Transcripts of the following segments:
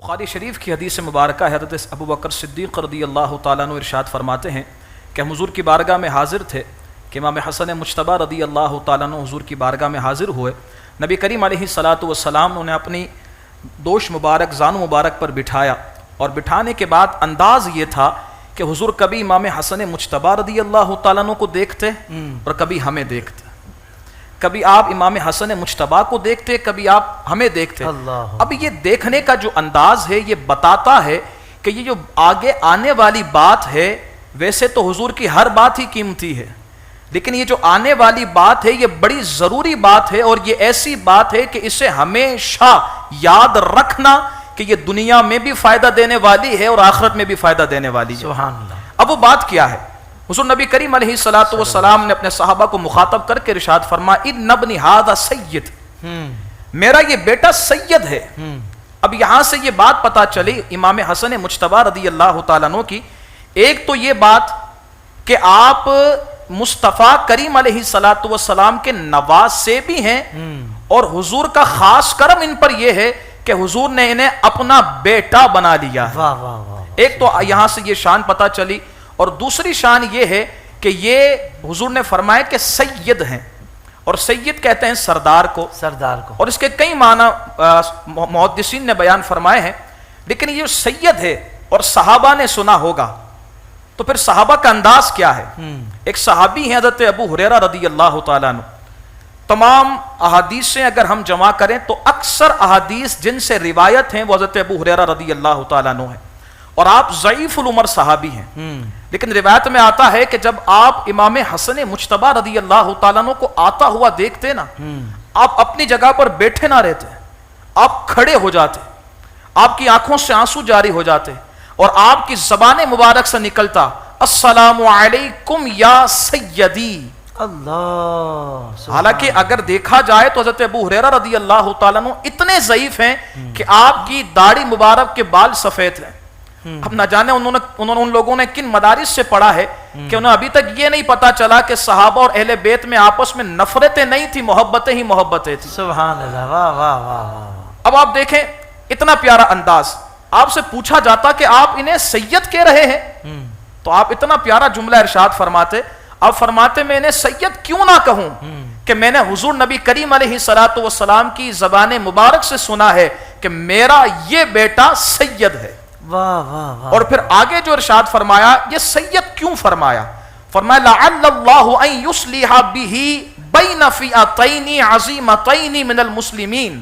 بخاری شریف کی حدیث مبارکہ ہے، حضرت ابو بکر صدیق رضی اللہ تعالیٰ عنہ ارشاد فرماتے ہیں کہ ہم حضور کی بارگاہ میں حاضر تھے کہ امام حسن مجتبیٰ رضی اللہ تعالیٰ عنہ حضور کی بارگاہ میں حاضر ہوئے۔ نبی کریم علیہ الصلاۃ والسلام نے انہیں اپنی دوش مبارک زانو مبارک پر بٹھایا، اور بٹھانے کے بعد انداز یہ تھا کہ حضور کبھی امام حسن مجتبیٰ رضی اللہ تعالیٰ عنہ کو دیکھتے اور کبھی ہمیں دیکھتے، کبھی آپ امام حسن مجتبیٰ کو دیکھتے، کبھی آپ ہمیں دیکھتے۔ اب یہ دیکھنے کا جو انداز ہے یہ بتاتا ہے کہ یہ جو آگے آنے والی بات ہے، ویسے تو حضور کی ہر بات ہی قیمتی ہے، لیکن یہ جو آنے والی بات ہے یہ بڑی ضروری بات ہے، اور یہ ایسی بات ہے کہ اسے ہمیشہ یاد رکھنا کہ یہ دنیا میں بھی فائدہ دینے والی ہے اور آخرت میں بھی فائدہ دینے والی ہے۔ سبحان اللہ۔ اب وہ بات کیا ہے؟ حضور نبی کریم علیہ الصلاۃ والسلام نے اپنے صحابہ کو مخاطب کر کے ارشاد فرمایا ان ابنی ھذا سید، میرا یہ بیٹا سید ہے۔ اب یہاں سے یہ بات پتا چلی امام حسن مجتبیٰ رضی اللہ تعالیٰ عنہ کی، ایک تو یہ بات کہ آپ مصطفیٰ کریم علیہ الصلاۃ والسلام کے نواز سے بھی ہیں، اور حضور کا خاص کرم ان پر یہ ہے کہ حضور نے انہیں اپنا بیٹا بنا لیا ہے۔ واہ واہ واہ۔ ایک تو یہاں سے یہ شان پتا چلی، اور دوسری شان یہ ہے کہ یہ حضور نے فرمایا کہ سید ہیں، اور سید کہتے ہیں سردار کو، سردار کو، اور اس کے کئی معنی محدثین نے بیان فرمائے ہیں، لیکن یہ سید ہے اور صحابہ نے سنا ہوگا، تو پھر صحابہ کا انداز کیا ہے؟ ایک صحابی ہیں حضرت ابو ہریرہ رضی اللہ تعالیٰ عنہ، تمام احادیثیں اگر ہم جمع کریں تو اکثر احادیث جن سے روایت ہیں وہ حضرت ابو ہریرہ رضی اللہ تعالیٰ عنہ ہیں، اور آپ ضعیف العمر صحابی ہیں، لیکن روایت میں آتا ہے کہ جب آپ امام حسن مجتبیٰ رضی اللہ تعالیٰ عنہ کو آتا ہوا دیکھتے نا، آپ اپنی جگہ پر بیٹھے نہ رہتے، آپ کھڑے ہو جاتے، آپ کی آنکھوں سے آنسو جاری ہو جاتے، اور آپ کی زبان مبارک سے نکلتا السلام علیکم یا سیدی۔ اللہ، حالانکہ اگر دیکھا جائے تو حضرت ابو ہریرہ رضی اللہ تعالیٰ عنہ اتنے ضعیف ہیں کہ آپ کی داڑھی مبارک کے بال سفید ہیں۔ اب نہ جانے ان لوگوں نے کن مدارس سے پڑھا ہے کہ انہیں ابھی تک یہ نہیں پتا چلا کہ صحابہ اور اہل بیت میں آپس میں نفرتیں نہیں تھی، محبتیں ہی محبتیں تھی۔ سبحان اللہ، واہ واہ واہ واہ۔ اب آپ دیکھیں اتنا پیارا انداز، آپ سے پوچھا جاتا کہ آپ انہیں سید کہہ رہے ہیں، تو آپ اتنا پیارا جملہ ارشاد فرماتے، آپ فرماتے میں انہیں سید کیوں نہ کہوں کہ میں نے حضور نبی کریم علیہ الصلاۃ والسلام کی زبان مبارک سے سنا ہے کہ میرا یہ بیٹا سید ہے۔ واہ واہ واہ۔ اور پھر آگے جو ارشاد فرمایا، یہ سید کیوں فرمایا؟ فرمایا لعل اللہ ان یصلح بہ بین فئتین عظیمتین من المسلمین،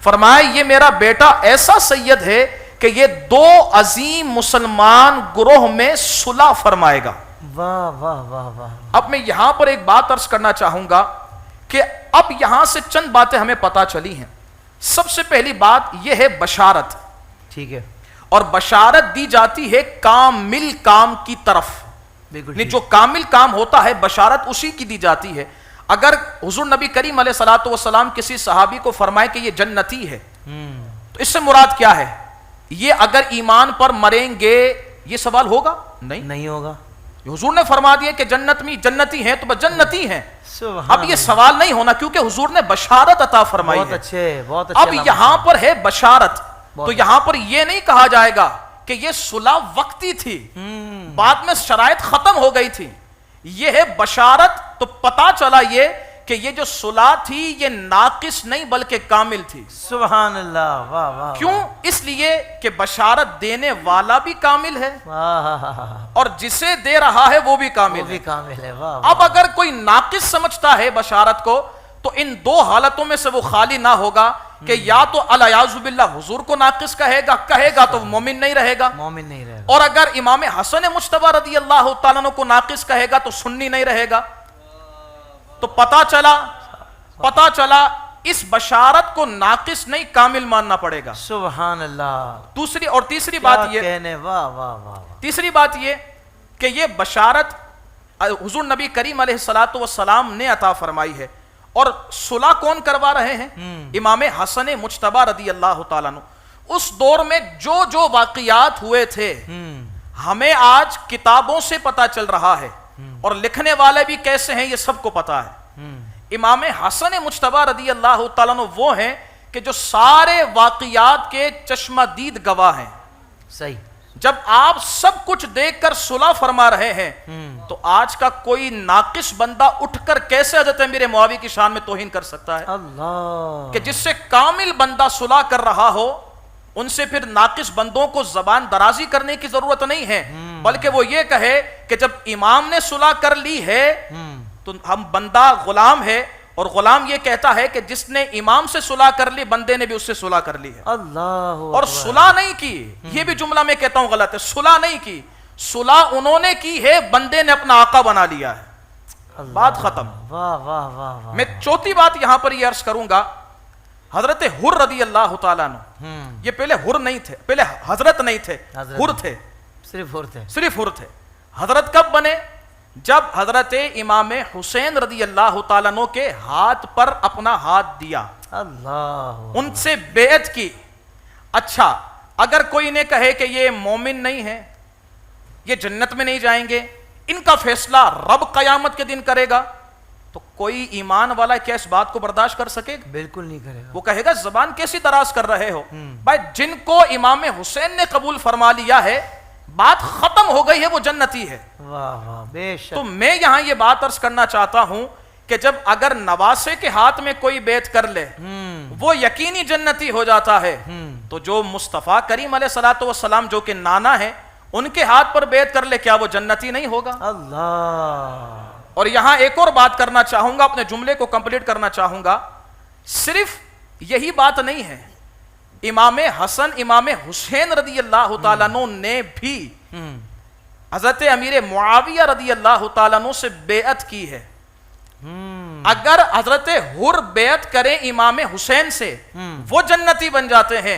فرمایا یہ میرا بیٹا ایسا سید ہے کہ یہ دو عظیم مسلمان گروہ میں صلح فرمائے گا۔ واہ واہ واہ واہ۔ اب میں یہاں پر ایک بات عرض کرنا چاہوں گا کہ اب یہاں سے چند باتیں ہمیں پتا چلی ہیں۔ سب سے پہلی بات یہ ہے بشارت، ٹھیک ہے، اور بشارت دی جاتی ہے کامل کام کی طرف، بالکل جو کامل کام ہوتا ہے بشارت اسی کی دی جاتی ہے۔ اگر حضور نبی کریم علیہ الصلوۃ والسلام کسی صحابی کو فرمائے کہ یہ جنتی ہے، تو اس سے مراد کیا ہے؟ یہ اگر ایمان پر مریں گے یہ سوال ہوگا؟ نہیں ہوگا۔ حضور نے فرما دیا کہ جنت میں جنتی ہیں تو بس جنتی ہیں، سبحان اب یہ سوال نہیں ہونا، کیونکہ حضور نے بشارت عطا فرمائی ہے۔ بہت اچھے، بہت اچھے۔ اب یہاں پر ہے بشارت، تو یہاں پر یہ نہیں کہا جائے گا کہ یہ صلح وقتی تھی، بعد میں شرائط ختم ہو گئی تھی، یہ ہے بشارت۔ تو پتا چلا یہ کہ یہ جو صلح تھی یہ ناقص نہیں بلکہ کامل تھی۔ سبحان اللہ، واہ واہ۔ کیوں؟ اس لیے کہ بشارت دینے والا بھی کامل ہے اور جسے دے رہا ہے وہ بھی کامل ہے۔ کامل ہے، واہ۔ اب اگر کوئی ناقص سمجھتا ہے بشارت کو تو ان دو حالتوں میں سے وہ خالی نہ ہوگا کہ یا تو الیاذ باللہ حضور کو ناقص کہے گا تو مومن نہیں رہے گا، مومن نہیں رہے گا، اور اگر امام حسن مجتبیٰ رضی اللہ تعالیٰ عنہ کو ناقص کہے گا تو سنی نہیں رہے گا۔ تو پتا چلا اس بشارت کو ناقص نہیں کامل ماننا پڑے گا۔ سبحان اللہ۔ دوسری اور تیسری بات یہ، کہنے، واہ واہ واہ۔ تیسری بات یہ کہ یہ بشارت حضور نبی کریم علیہ الصلوۃ والسلام نے عطا فرمائی ہے، اور صلح کون کروا رہے ہیں؟ امام حسن مجتبیٰ رضی اللہ تعالیٰ عنہ۔ اس دور میں جو واقعات ہوئے تھے ہمیں آج کتابوں سے پتا چل رہا ہے، اور لکھنے والے بھی کیسے ہیں یہ سب کو پتا ہے۔ امام حسن مجتبیٰ رضی اللہ تعالیٰ عنہ وہ ہیں کہ جو سارے واقعات کے چشمہ دید گواہ ہیں، صحیح. جب آپ سب کچھ دیکھ کر صلح فرما رہے ہیں تو آج کا کوئی ناقص بندہ اٹھ کر کیسے حضرت امیر معاویہ کی شان میں توہین کر سکتا ہے؟ اللہ کہ جس سے کامل بندہ صلح کر رہا ہو ان سے پھر ناقص بندوں کو زبان درازی کرنے کی ضرورت نہیں ہے، بلکہ وہ یہ کہے کہ جب امام نے صلح کر لی ہے تو ہم بندہ غلام ہے، اور غلام یہ کہتا ہے کہ جس نے امام سے صلح کر لی بندے نے بھی اس سے صلح کر لی ہے. اللہ اور صلح نہیں کی، یہ بھی جملہ میں کہتا ہوں غلط ہے، صلح نہیں کی، صلح انہوں نے کی ہے، بندے نے اپنا آقا بنا لیا ہے. بات ختم. واہ واہ واہ واہ. میں چوتھی بات یہاں پر یہ عرض کروں گا، حضرت حر رضی اللہ تعالیٰ عنہ، یہ پہلے حر نہیں تھے، پہلے حضرت نہیں تھے، حر تھے، صرف حر تھے. صرف حر تھے. حضرت کب بنے؟ جب حضرت امام حسین رضی اللہ تعالیٰ عنہ کے ہاتھ پر اپنا ہاتھ دیا، اللہ ان سے بیعت کی. اچھا اگر کوئی نے کہے کہ یہ مومن نہیں ہے، یہ جنت میں نہیں جائیں گے، ان کا فیصلہ رب قیامت کے دن کرے گا، تو کوئی ایمان والا کیا اس بات کو برداشت کر سکے گا؟ بالکل نہیں کرے گا. وہ کہے گا زبان کیسی دراز کر رہے ہو بھائی، جن کو امام حسین نے قبول فرما لیا ہے بات ختم ہو گئی ہے، وہ جنتی ہے. واہ واہ بے شک. تو میں یہاں یہ بات عرض کرنا چاہتا ہوں کہ جب اگر نواسے کے ہاتھ میں کوئی بیعت کر لے وہ یقینی جنتی ہو جاتا ہے، تو جو مصطفیٰ کریم علیہ الصلوۃ والسلام جو کہ نانا ہے ان کے ہاتھ پر بیعت کر لے، کیا وہ جنتی نہیں ہوگا؟ اللہ. اور یہاں ایک اور بات کرنا چاہوں گا، اپنے جملے کو کمپلیٹ کرنا چاہوں گا. صرف یہی بات نہیں ہے، امام حسن امام حسین رضی اللہ تعالیٰ عنہ نے بھی حضرت امیر معاویہ رضی اللہ تعالیٰ عنہ سے بیعت کی ہے. اگر حضرت حر بیعت کریں امام حسین سے وہ جنتی بن جاتے ہیں،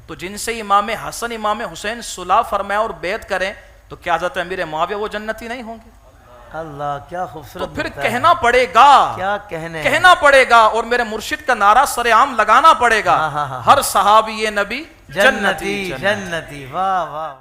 تو جن سے امام حسن امام حسین صلح فرمائیں اور بیعت کریں تو کیا حضرت امیر معاویہ وہ جنتی نہیں ہوں گے؟ اللہ کیا خوبصورت. تو پھر کہنا پڑے گا، کیا کہنا پڑے گا، اور میرے مرشد کا نعرہ سر عام لگانا پڑے گا، ہر صحابی نبی جنتی. جنتی. واہ واہ.